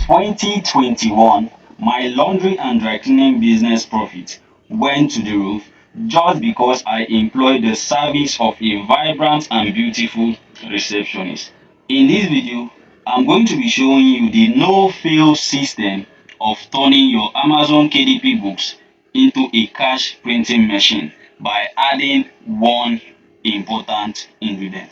2021, my laundry and dry cleaning business profit went to the roof just because I employed the service of a vibrant and beautiful receptionist. In this video, I'm going to be showing you the no-fail system of turning your Amazon KDP books into a cash printing machine by adding one important ingredient.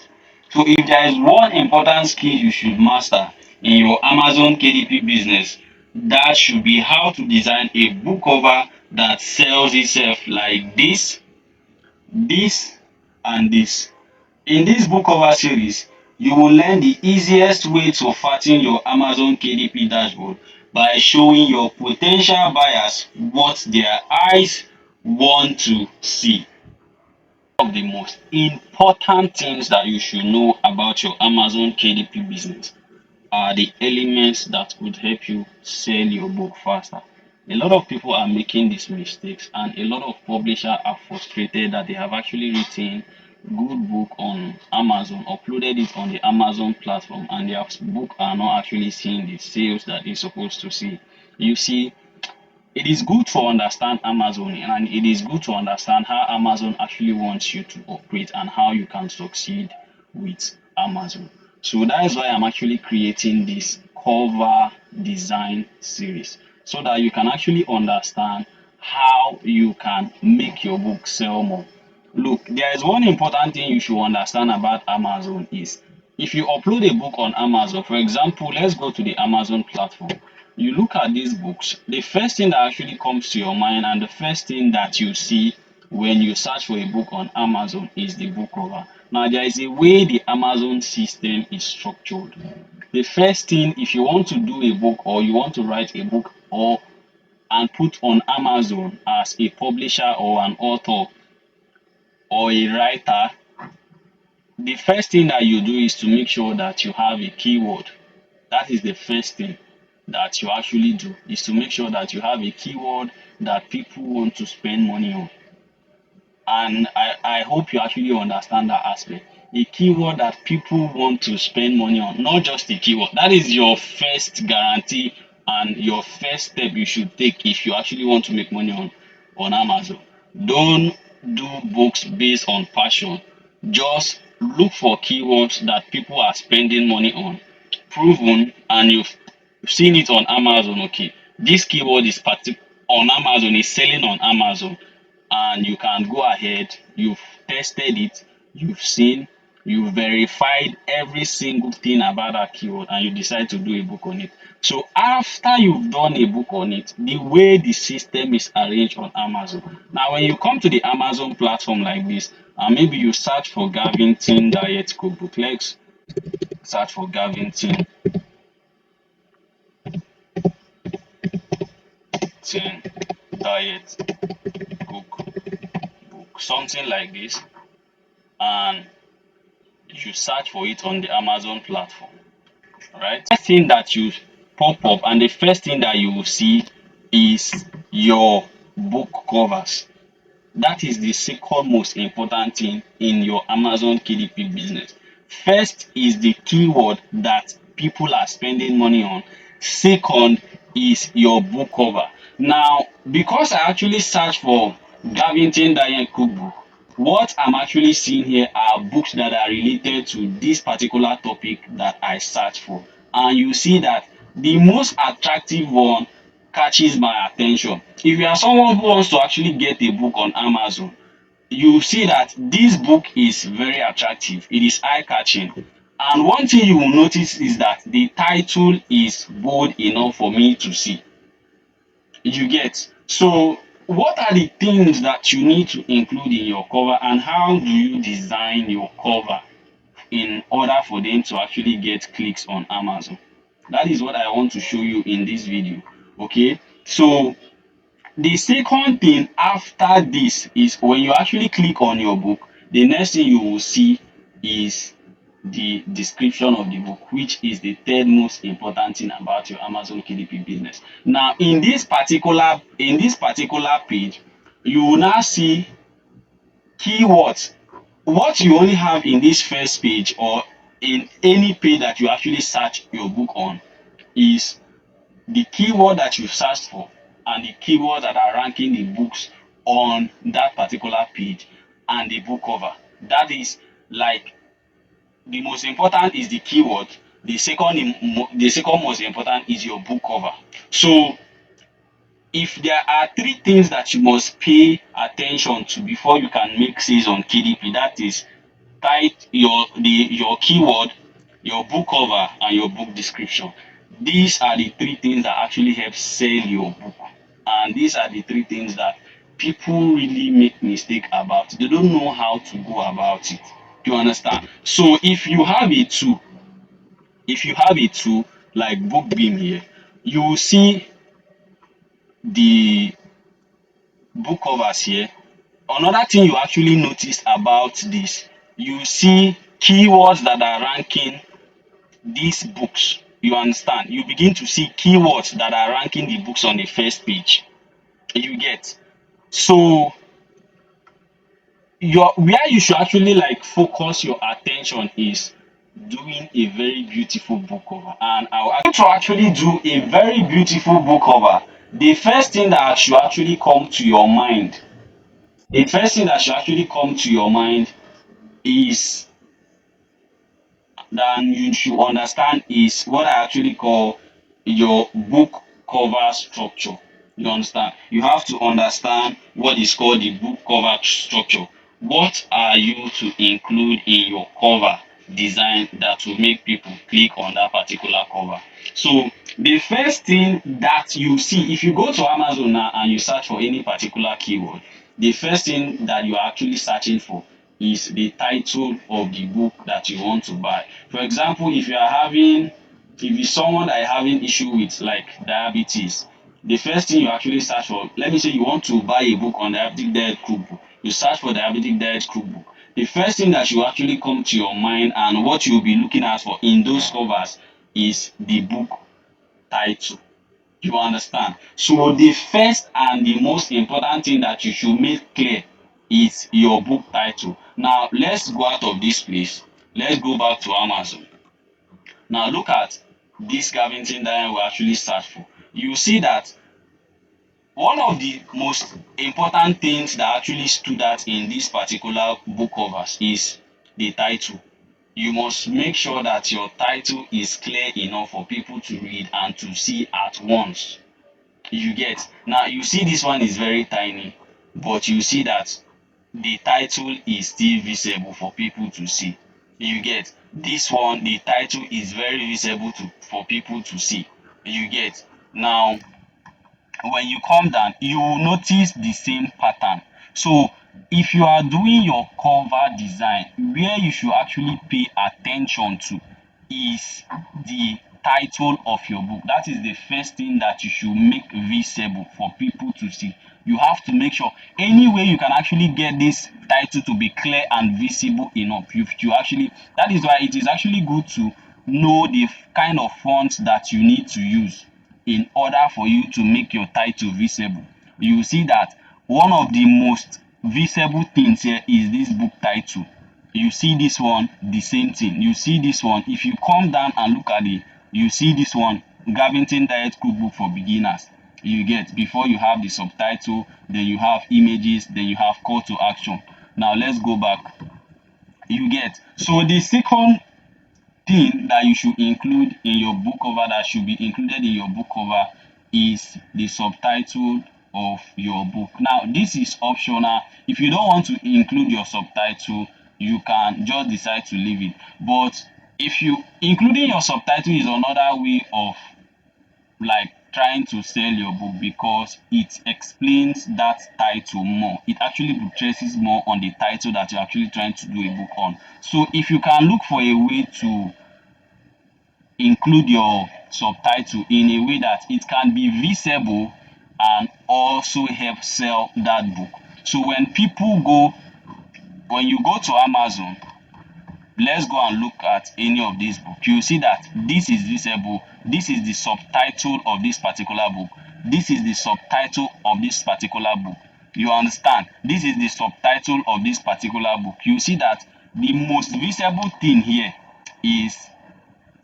So if there is one important skill you should master in your Amazon KDP business, that should be how to design a book cover that sells itself like this, and this. In this book cover series, you will learn the easiest way to fatten your Amazon KDP dashboard by showing your potential buyers what their eyes want to see. One of the most important things that you should know about your Amazon KDP business are the elements that would help you sell your book faster. A lot of people are making these mistakes, and a lot of publishers are frustrated that they have actually written good book on Amazon, uploaded it on the Amazon platform, and their book are not actually seeing the sales that it's supposed to see. You see, it is good to understand Amazon, and it is good to understand how Amazon actually wants you to operate and how you can succeed with Amazon. So that is why I'm actually creating this cover design series, so that you can actually understand how you can make your book sell more. Look, there is one important thing you should understand about Amazon is if you upload a book on Amazon, for example, let's go to the Amazon platform. You look at these books, the first thing that actually comes to your mind and the first thing that you see when you search for a book on Amazon is the book cover. Now, there is a way the Amazon system is structured. The first thing, if you want to do a book or you want to write a book or and put on Amazon as a publisher or an author or a writer, the first thing that you do is to make sure that you have a keyword. That is the first thing that you actually do, is to make sure that you have a keyword that people want to spend money on. And I hope you actually understand that aspect. A keyword that people want to spend money on, not just a keyword. That is your first guarantee and your first step you should take if you actually want to make money on Amazon. Don't do books based on passion. Just look for keywords that people are spending money on, proven, and you've seen it on Amazon. Okay, this keyword is on Amazon, is selling on Amazon, and you can go ahead, you've tested it, you've seen, you've verified every single thing about that keyword, and you decide to do a book on it. So after you've done a book on it, the way the system is arranged on Amazon, now when you come to the Amazon platform like this, and maybe you search for Gavin Diet Cookbook, let's search for Gavin Diet Cookbook, something like this, and you search for it on the Amazon platform, right? First thing that you pop up and the first thing that you will see is your book covers. That is the second most important thing in your Amazon KDP business. First is the keyword that people are spending money on. Second is your book cover. Now, because I actually searched for Gavin Diet Cookbook, what I'm actually seeing here are books that are related to this particular topic that I searched for. And you see that the most attractive one catches my attention. If you are someone who wants to actually get a book on Amazon, you see that this book is very attractive. It is eye-catching. And one thing you will notice is that the title is bold enough for me to see. You get? So what are the things that you need to include in your cover, and how do you design your cover in order for them to actually get clicks on Amazon? That is what I want to show you in this video. Okay, so the second thing after this is when you actually click on your book, the next thing you will see is the description of the book, which is the third most important thing about your Amazon KDP business. Now, in this particular page, you will now see keywords. What you only have in this first page or in any page that you actually search your book on is the keyword that you searched for and the keywords that are ranking the books on that particular page and the book cover. That is, like, the most important is the keyword. The second most important is your book cover. So if there are three things that you must pay attention to before you can make sales on KDP, that is your keyword, your book cover, and your book description. These are the three things that actually help sell your book, and these are the three things that people really make mistake about. They don't know how to go about it. Do you understand? So if you have a tool like bookbeam here, you will see the book covers here. Another thing you actually notice about this, you see keywords that are ranking these books. You understand? You begin to see keywords that are ranking the books on the first page. You get? So your where you should actually like focus your attention is doing a very beautiful book cover. And I will actually do a very beautiful book cover. The first thing that should actually come to your mind, the first thing that should actually come to your mind is that you should understand is what I actually call your book cover structure. You understand? You have to understand what is called the book cover structure. What are you to include in your cover design that will make people click on that particular cover? So the first thing that you see, if you go to Amazon now and you search for any particular keyword, the first thing that you are actually searching for is the title of the book that you want to buy. For example, if you're someone that is having issue with like diabetes, the first thing you actually search for, let me say you want to buy a book on diabetic diet cookbook, you search for diabetic diet cookbook. The first thing that should actually come to your mind and what you'll be looking at for in those covers is the book title. You understand? So the first and the most important thing that you should make clear is your book title. Now let's go out of this place. Let's go back to Amazon. Now look at this Gavin that we actually search for. You see that one of the most important things that actually stood out in this particular book covers is the title. You must make sure that your title is clear enough for people to read and to see at once. You get? Now you see this one is very tiny, but you see that the title is still visible for people to see. You get? This one, the title is very visible for people to see. You get? Now when you come down, you will notice the same pattern. So if you are doing your cover design, where you should actually pay attention to is the title of your book. That is the first thing that you should make visible for people to see. You have to make sure any way you can actually get this title to be clear and visible enough. You actually, that is why it is actually good to know the kind of font that you need to use in order for you to make your title visible. You see that one of the most visible things here is this book title. You see this one, the same thing. You see this one, if you come down and look at it, you see this one, Gavin Diet Cookbook for Beginners. You get, before you have the subtitle, then you have images, then you have call to action. Now let's go back. You get, so the second thing that you should include in your book cover, that should be included in your book cover, is the subtitle of your book. Now this is optional. If you don't want to include your subtitle, you can just decide to leave it. But if you including your subtitle is another way of like trying to sell your book, because it explains that title more. It actually buttresses more on the title that you're actually trying to do a book on. So if you can look for a way to include your subtitle in a way that it can be visible and also help sell that book. So when you go to Amazon, let's go and look at any of these books. You see that this is visible. This is the subtitle of this particular book. This is the subtitle of this particular book. You understand? This is the subtitle of this particular book. You see that the most visible thing here is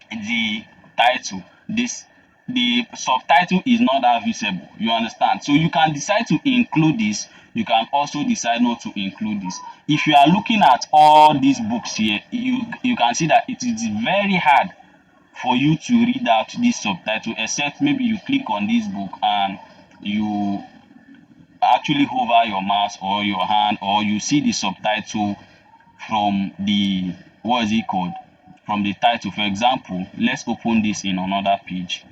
the title. This the subtitle is not that visible. You understand? So you can decide to include this. You can also decide not to include this. If you are looking at all these books here, you can see that it is very hard for you to read out this subtitle, except maybe you click on this book and you actually hover your mouse or your hand, or you see the subtitle from the, what is it called, from the title. For example, let's open this in another page.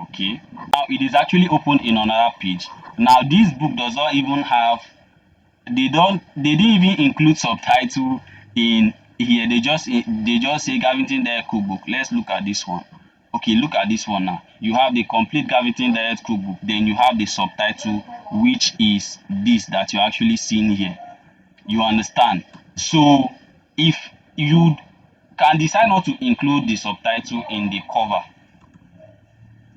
Okay, now it is actually opened in another page. Now this book does not even have, they didn't even include subtitle in here. They just say Gavin Diet Cookbook. Let's look at this one. Okay, look at this one now. You have the complete Gavin Diet Cookbook, then you have the subtitle, which is this that you're actually seeing here. You understand? So if you can decide not to include the subtitle in the cover,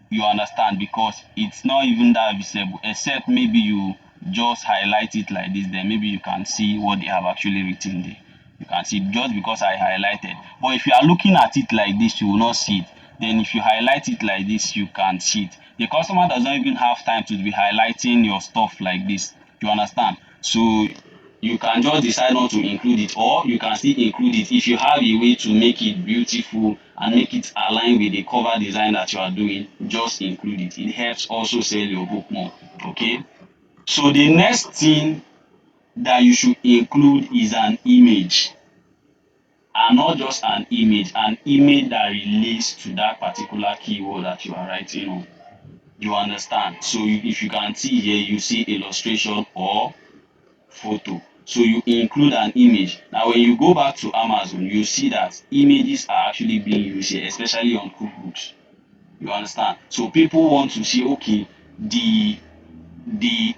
you understand, because it's not even that visible, except maybe you just highlight it like this, then maybe you can see what they have actually written there. You can see just because I highlighted. But if you are looking at it like this, you will not see it. Then if you highlight it like this, you can see it. The customer does not even have time to be highlighting your stuff like this. You understand? So you can just decide not to include it, or you can still include it if you have a way to make it beautiful and make it align with the cover design that you are doing. Just include it. It helps also sell your book more. Okay, so the next thing that you should include is an image, and not just an image that relates to that particular keyword that you are writing on. You understand? So if you can see here, you see illustration or photo, so you include an image. Now when you go back to Amazon, you see that images are actually being used here, especially on cookbooks. You understand? So people want to see, okay, the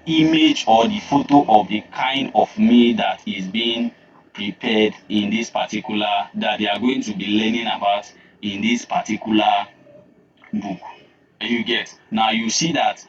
image or the photo of the kind of meal that is being prepared in this particular, that they are going to be learning about in this particular book. You get? Now you see that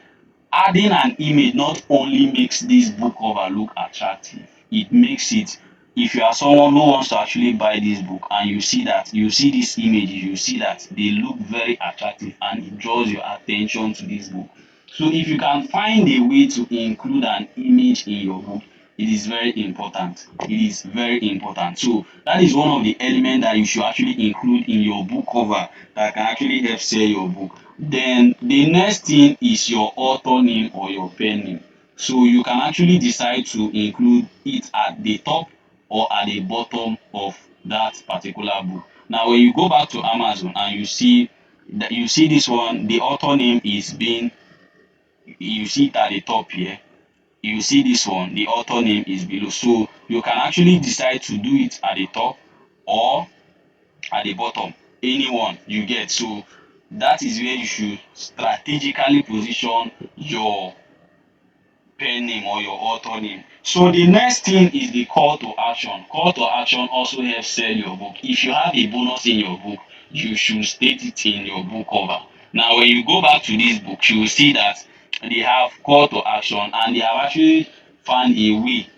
adding an image not only makes this book cover look attractive, it makes it, if you are someone who wants to actually buy this book and you see that, you see these images, you see that they look very attractive and it draws your attention to this book. So if you can find a way to include an image in your book, it is very important. It is very important. So that is one of the elements that you should actually include in your book cover that can actually help sell your book. Then the next thing is your author name or your pen name. So you can actually decide to include it at the top or at the bottom of that particular book. Now when you go back to Amazon and you see that, you see this one, the author name is being, you see it at the top here. You see this one, the author name is below. So you can actually decide to do it at the top or at the bottom, anyone you get. So that is where you should strategically position your pen name or your author name. So the next thing is the call to action. Call to action also helps sell your book. If you have a bonus in your book, you should state it in your book cover. Now when you go back to this book, you will see that they have call to action, and they have actually found a way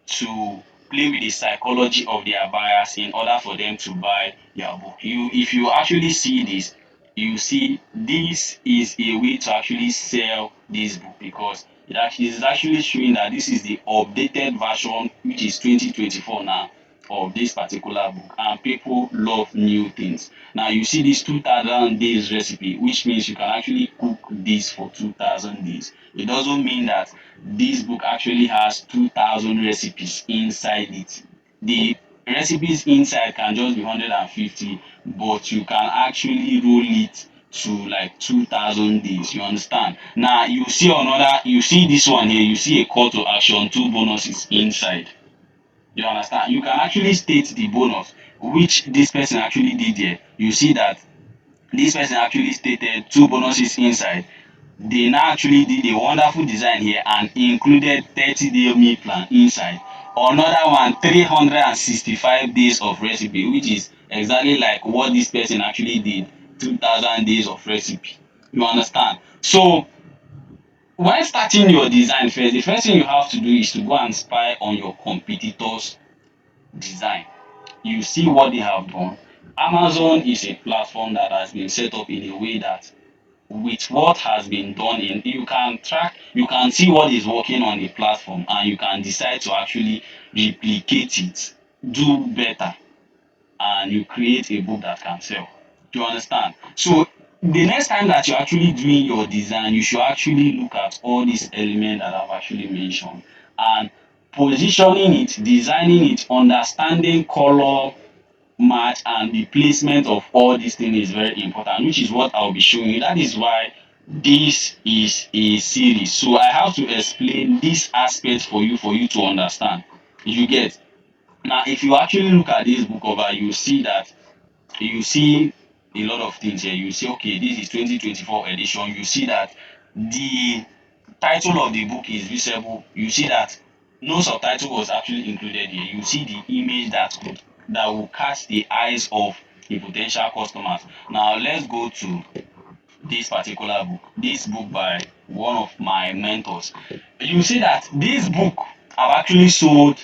to play with the psychology of their buyers in order for them to buy their book. If you actually see this, you see this is a way to actually sell this book, because it actually is actually showing that this is the updated version, which is 2024 now, of this particular book, and people love new things. Now you see this 2000 days recipe, which means you can actually cook this for 2000 days. It doesn't mean that this book actually has 2000 recipes inside it. The recipes inside can just be 150, but you can actually roll it to like 2000 days. You understand? Now you see another, you see this one here, you see a call to action, two bonuses inside. You understand? You can actually state the bonus which this person actually did here. You see that this person actually stated two bonuses inside. They now actually did a wonderful design here and included 30-day meal plan inside. Another one, 365 days of recipe, which is exactly like what this person actually did, 2000 days of recipe. You understand? So when starting your design first, the first thing you have to do is to go and spy on your competitors design. You see what they have done. Amazon is a platform that has been set up in a way that with what has been done in, you can track, you can see what is working on the platform, and you can decide to actually replicate it, do better, and you create a book that can sell. Do you understand? So the next time that you're actually doing your design, you should actually look at all these elements that I've actually mentioned, and positioning it, designing it, understanding color match, and the placement of all these things is very important, which is what I'll be showing you. That is why this is a series, so I have to explain this aspect for you to understand. You get? Now if you actually look at this book cover, you see that, you see a lot of things here. You see, okay, this is 2024 edition. You see that the title of the book is visible. You see that no subtitle was actually included here. You see the image that will catch the eyes of the potential customers. Now let's go to this particular book, this book by one of my mentors. You see that this book have actually sold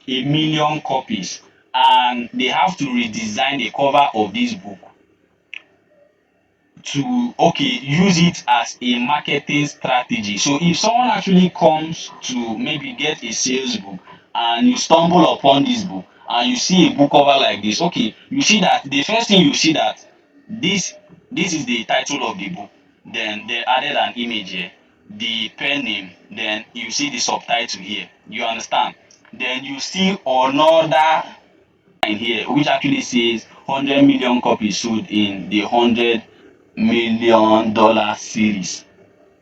1 million copies, and they have to redesign the cover of this book to, okay, use it as a marketing strategy. So if someone actually comes to maybe get a sales book, and you stumble upon this book and you see a book cover like this, okay, you see that the first thing you see that this this is the title of the book, then they added an image here, the pen name, then you see the subtitle here. You understand? Then you see another line here which actually says 100 million copies sold in the $100 million series.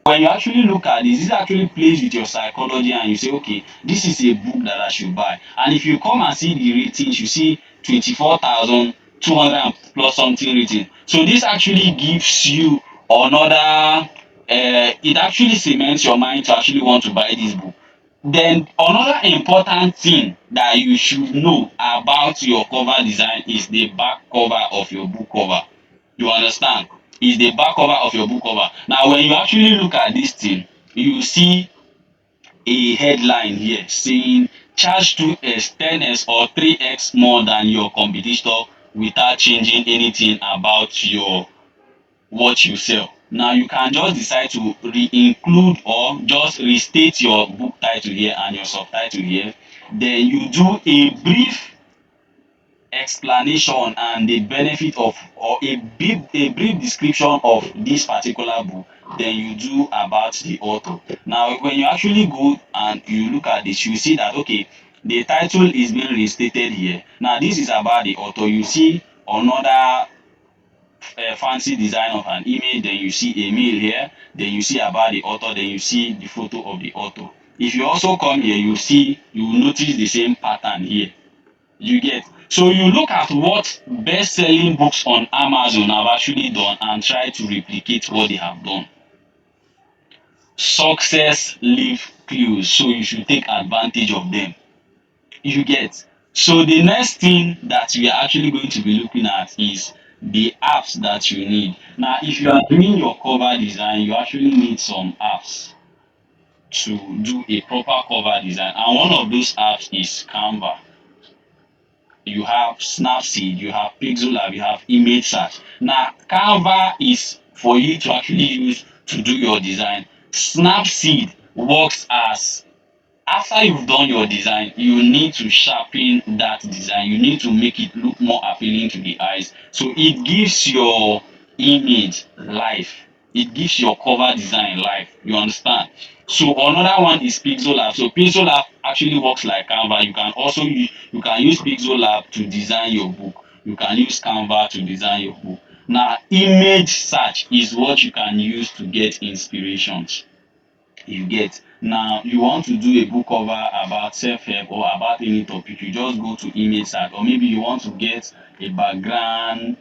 When you actually look at this actually plays with your psychology, and you say, okay, this is a book that I should buy. And if you come and see the ratings, you see 24,200 and plus something rating. So this actually gives you another, it actually cements your mind to actually want to buy this book. Then another important thing that you should know about your cover design is the back cover of your book cover. You understand? Is the back cover of your book cover. Now when you actually look at this thing, you see a headline here saying charge 2x, 10x or 3x more than your competitor without changing anything about your what you sell. Now you can just decide to re-include or just restate your book title here and your subtitle here. Then you do a brief explanation and the benefit of, or a brief description of this particular book. Then you do about the author. Now when you actually go and you look at this, you see that, okay, the title is being restated here. Now this is about the author. You see another fancy design of an image, then you see a mail here, then you see about the author, then you see the photo of the author. If you also come here, you will notice the same pattern here. You get? So you look at what best selling books on Amazon have actually done and try to replicate what they have done. Success leave clues, so you should take advantage of them. You get? So the next thing that we are actually going to be looking at is the apps that you need. Now if you are doing your cover design, you actually need some apps to do a proper cover design, and one of those apps is Canva. You have Snapseed, you have Pixel, you have Image Search. Now Canva is for you to actually use to do your design. Snapseed works as, after you've done your design, you need to sharpen that design. You need to make it look more appealing to the eyes. So it gives your image life. It gives your cover design life. You understand? So another one is Pixel Lab. So Pixel Lab actually works like Canva. You can use Pixel Lab to design your book. You can use Canva to design your book. Now image search is what you can use to get inspirations. You get? Now you want to do a book cover about self-help or about any topic, you just go to image search. Or maybe you want to get a background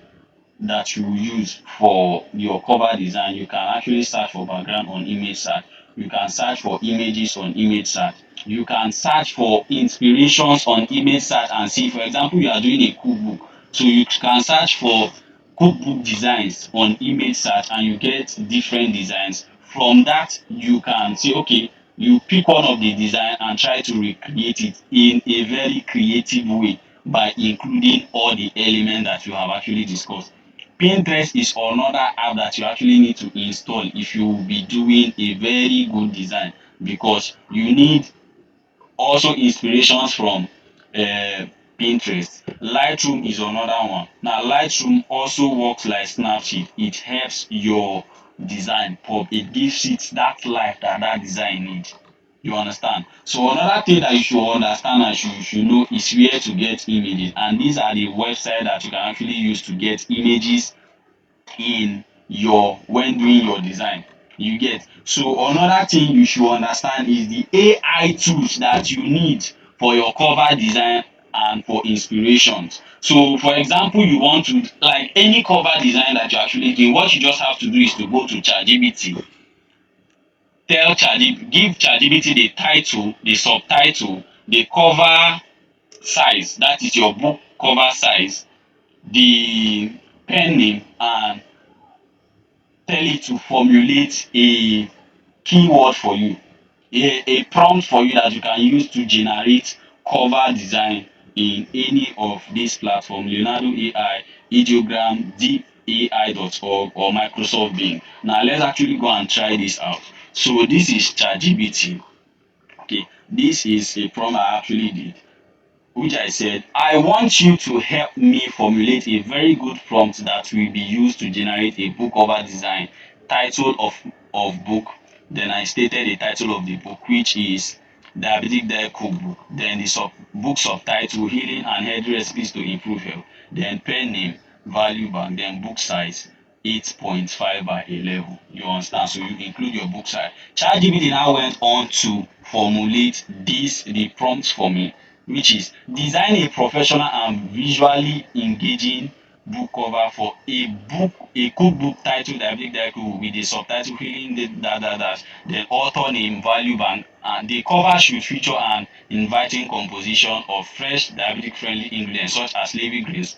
that you use for your cover design, you can actually search for background on image search. You can search for images on image search. You can search for inspirations on image search and see, for example, you are doing a cookbook, so you can search for cookbook designs on image search and you get different designs. From that you can say, okay, you pick one of the design and try to recreate it in a very creative way by including all the elements that you have actually discussed. Pinterest is another app that you actually need to install if you will be doing a very good design, because you need also inspirations from Pinterest. Lightroom is another one. Now Lightroom also works like Snapseed. It helps your design pop. It gives it that life that that design needs. You understand? So another thing that you should understand and you should know is where to get images, and these are the websites that you can actually use to get images in your when doing your design. You get? So another thing you should understand is the AI tools that you need for your cover design and for inspirations. So for example, you want to, like any cover design that you actually do, what you just have to do is to go to ChatGPT, tell ChatGPT, give ChatGPT the title, the subtitle, the cover size, that is your book cover size, the pen name, and tell it to formulate a keyword for you, a prompt for you that you can use to generate cover design in any of these platforms: Leonardo AI, Ideogram, deepai.org, or Microsoft Bing. Now let's actually go and try this out. So this is ChatGPT. Okay, this is a prompt I actually did, which I said, I want you to help me formulate a very good prompt that will be used to generate a book cover design. Title of book. Then I stated the title of the book, which is Diabetic Diet Cookbook. Then the book subtitle, Healing and Healthy Recipes to Improve Health. Then pen name, Value Bank. Then book size, 8.5 by 11. You understand? So you include your book size. ChatGPT now went on to formulate the prompts for me, which is design a professional and visually engaging book cover for a cookbook titled Diabetic Diet Cookbook with the subtitle Healing the dash, then author name, Value Bank, and the cover should feature an inviting composition of fresh diabetic friendly ingredients such as leafy greens,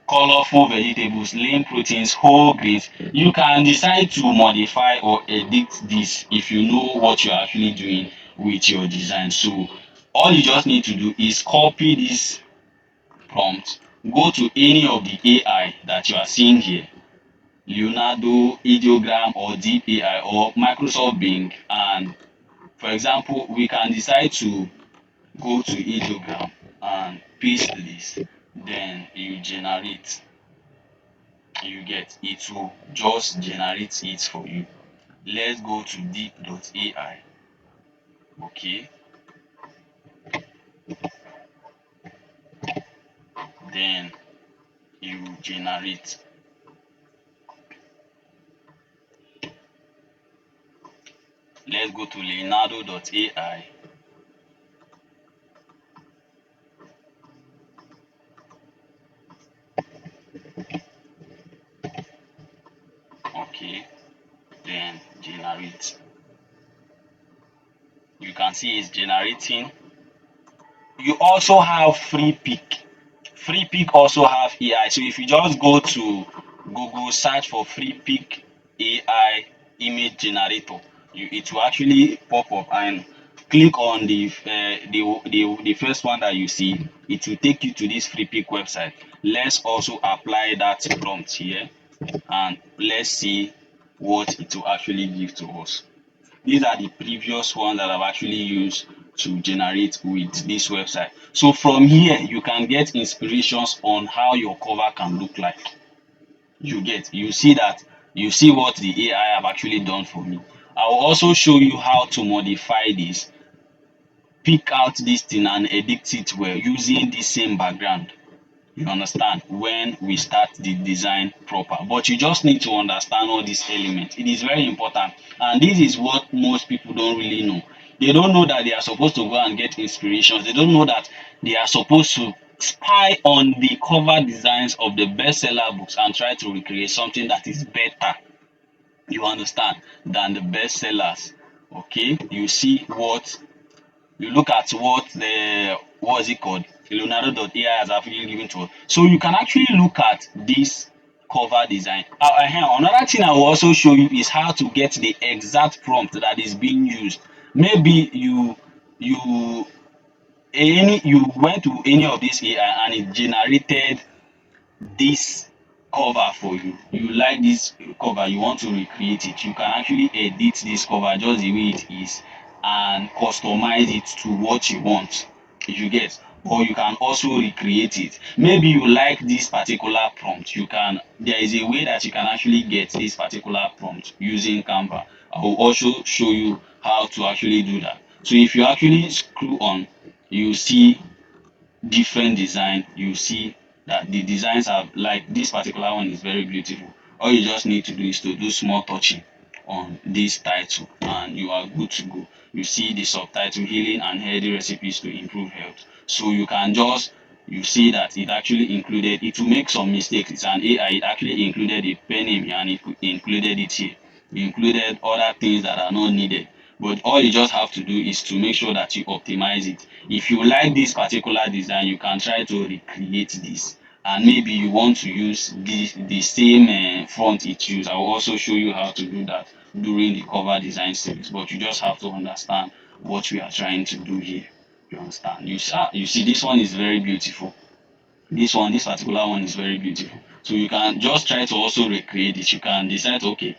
colorful vegetables, lean proteins, whole grains. You can decide to modify or edit this if you know what you're actually doing with your design. So all you just need to do is copy this prompt, go to any of the AI that you are seeing here, Leonardo, Ideogram, or Deep AI, or Microsoft Bing, and for example, we can decide to go to Ideogram and paste this. Then you generate, you get, it will just generate it for you. Let's go to deep.ai. Okay, then you generate. Let's go to leonardo.ai. Okay, then generate. You can see it's generating. You also have free pick. Free pick also have AI. So if you just go to Google, search for free pick AI image generator, it will actually pop up, and click on the first one that you see. It will take you to this free pick website. Let's also apply that prompt here, and let's see what it will actually give to us. These are the previous ones that I've actually used to generate with this website. So from here, you can get inspirations on how your cover can look like. You see that, you see what the AI have actually done for me. I will also show you how to modify this, pick out this thing and edit it well using the same background. You understand, when we start the design proper, but you just need to understand all these elements. It is very important, and this is what most people don't really know. They don't know that they are supposed to go and get inspirations. They don't know that they are supposed to spy on the cover designs of the bestseller books and try to recreate something that is better, you understand, than the bestsellers. Okay, you see what, you look at what the, what is it called, Leonardo.ai has actually given to us. So you can actually look at this cover design. Another thing I will also show you is how to get the exact prompt that is being used. Maybe you you went to any of these AI and it generated this cover for you. You like this cover, you want to recreate it, you can actually edit this cover just the way it is and customize it to what you want, if you get. Or you can also recreate it. Maybe you like this particular prompt, you can, there is a way that you can actually get this particular prompt using Canva. I will also show you how to actually do that. So if you actually screw on, you see different design. You see that the designs are like this particular one is very beautiful. All you just need to do is to do small touching on this title and you are good to go. You see the subtitle, healing and healthy recipes to improve health. So you can just, you see that it actually included, it will make some mistakes, it's an AI, it actually included a pen name here and it included it here. It included other things that are not needed, but all you just have to do is to make sure that you optimize it. If you like this particular design, you can try to recreate this, and maybe you want to use the same font it used. I will also show you how to do that during the cover design series, but you just have to understand what we are trying to do here. You understand? You see this one is very beautiful. This particular one is very beautiful. So you can just try to also recreate it. You can decide, okay,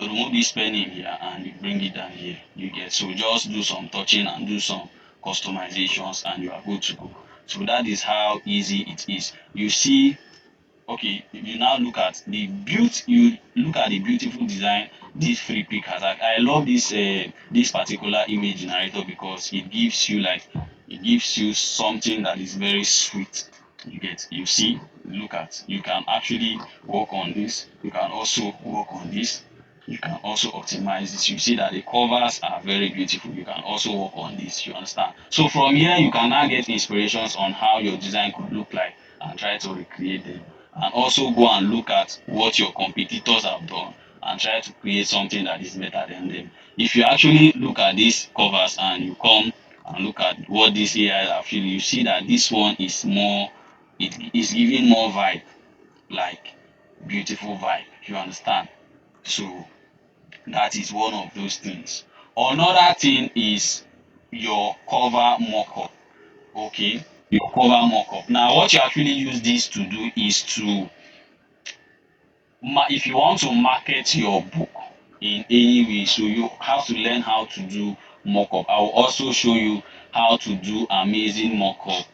remove this pen in here and you bring it down here, you get. So just do some touching and do some customizations and you are good to go. So that is how easy it is. You see, okay, you now look at the you look at the beautiful design this free pick has. I love this particular image generator because it gives you like, it gives you something that is very sweet, you get. You see, look at, you can actually work on this, you can also work on this, you can also optimize this. You see that the covers are very beautiful. You can also work on this, you understand. So from here you can now get inspirations on how your design could look like and try to recreate them, and also go and look at what your competitors have done and try to create something that is better than them. If you actually look at these covers and you come and look at what this AI actually, you see that this one is more, it is giving more vibe, like beautiful vibe, you understand. So that is one of those things. Another thing is your cover mockup. Okay, your cover mockup. Now what you actually use this to do is to, if you want to market your book in any way, so you have to learn how to do mockup. I will also show you how to do amazing mockup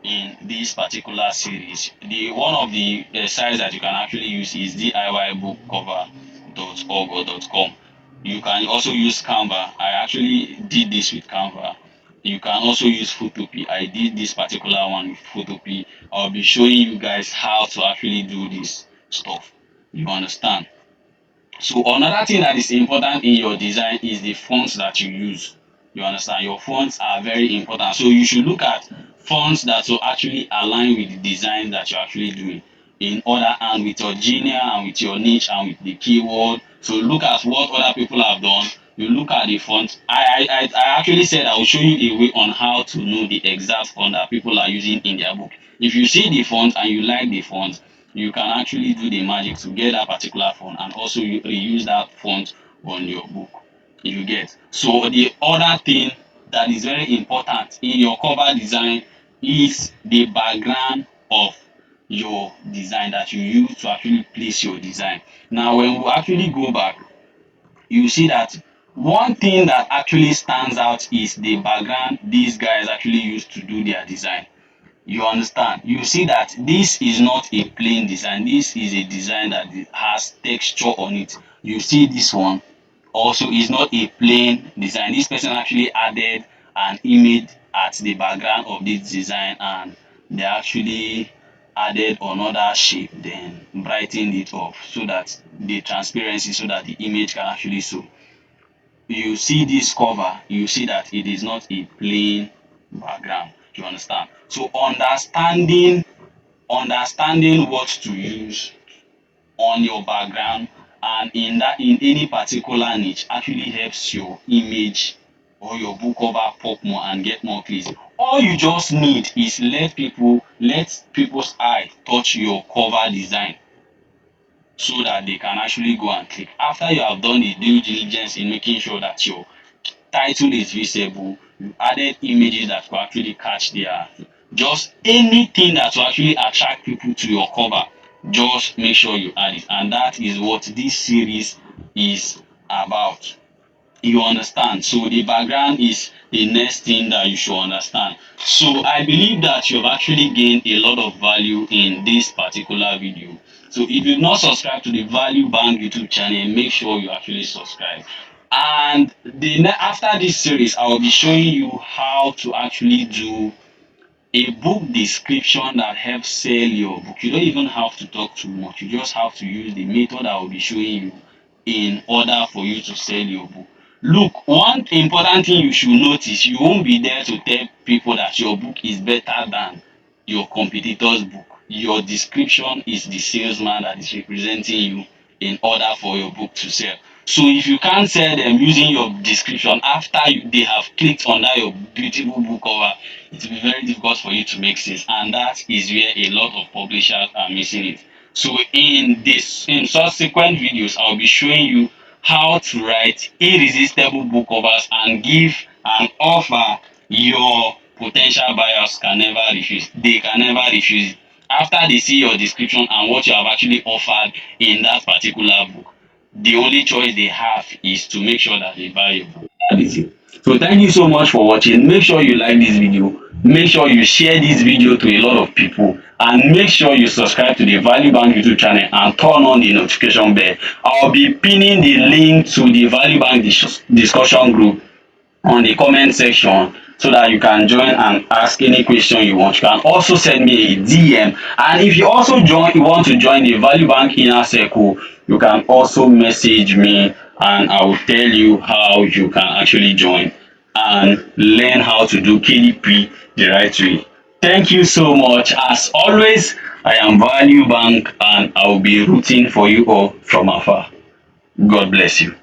in this particular series. The one of the sites that you can actually use is DIYbookcover.org or .com. You can also use Canva. I actually did this with Canva. You can also use Photopea. I did this particular one with Photopea. I'll be showing you guys how to actually do this stuff, you understand. So another thing that is important in your design is the fonts that you use. You understand? Your fonts are very important. So you should look at fonts that will actually align with the design that you're actually doing. In other hand, with your genre and with your niche and with the keyword. So look at what other people have done. You look at the font. I actually said I will show you a way on how to know the exact font that people are using in their book. If you see the font and you like the font, you can actually do the magic to get that particular font and also you reuse that font on your book, you get. So the other thing that is very important in your cover design is the background of your design that you use to actually place your design. Now when we actually go back, you see that one thing that actually stands out is the background these guys actually use to do their design, you understand. You see that this is not a plain design, this is a design that has texture on it. You see this one also is not a plain design. This person actually added an image at the background of this design and they actually added another shape, then brightened it up so that the transparency, so that the image can actually show. You see this cover, you see that it is not a plain background, you understand. So understanding what to use on your background and in that, in any particular niche, actually helps your image or your book cover pop more and get more clicks. All you just need is let people's eye touch your cover design so that they can actually go and click. After you have done the due diligence in making sure that your title is visible, you added images that will actually catch their, just anything that will actually attract people to your cover, just make sure you add it. And that is what this series is about. You understand? So the background is the next thing that you should understand. So I believe that you've actually gained a lot of value in this particular video. So if you've not subscribed to the Value Bank YouTube channel, make sure you actually subscribe. And after this series, I will be showing you how to actually do a book description that helps sell your book. You don't even have to talk too much. You just have to use the method I will be showing you in order for you to sell your book. Look, one important thing you should notice, you won't be there to tell people that your book is better than your competitor's book. Your description is the salesman that is representing you in order for your book to sell. So if you can't sell them using your description after they have clicked under your beautiful book cover, it will be very difficult for you to make sales, and that is where a lot of publishers are missing it. So in subsequent videos, I'll be showing you how to write irresistible book covers and give an offer your potential buyers can never refuse. They can never refuse it after they see your description and what you have actually offered in that particular book. The only choice they have is to make sure that they buy your book. That is it. So thank you so much for watching. Make sure you like this video, make sure you share this video to a lot of people, and make sure you subscribe to the Value Bank YouTube channel and turn on the notification bell. I'll be pinning the link to the Value Bank discussion group on the comment section so that you can join and ask any question you want. You can also send me a DM, and if you also you want to join the Value Bank inner circle, you can also message me and I will tell you how you can actually join and learn how to do KDP the right way. Thank you so much. As always, I am Value Bank and I will be rooting for you all from afar. God bless you.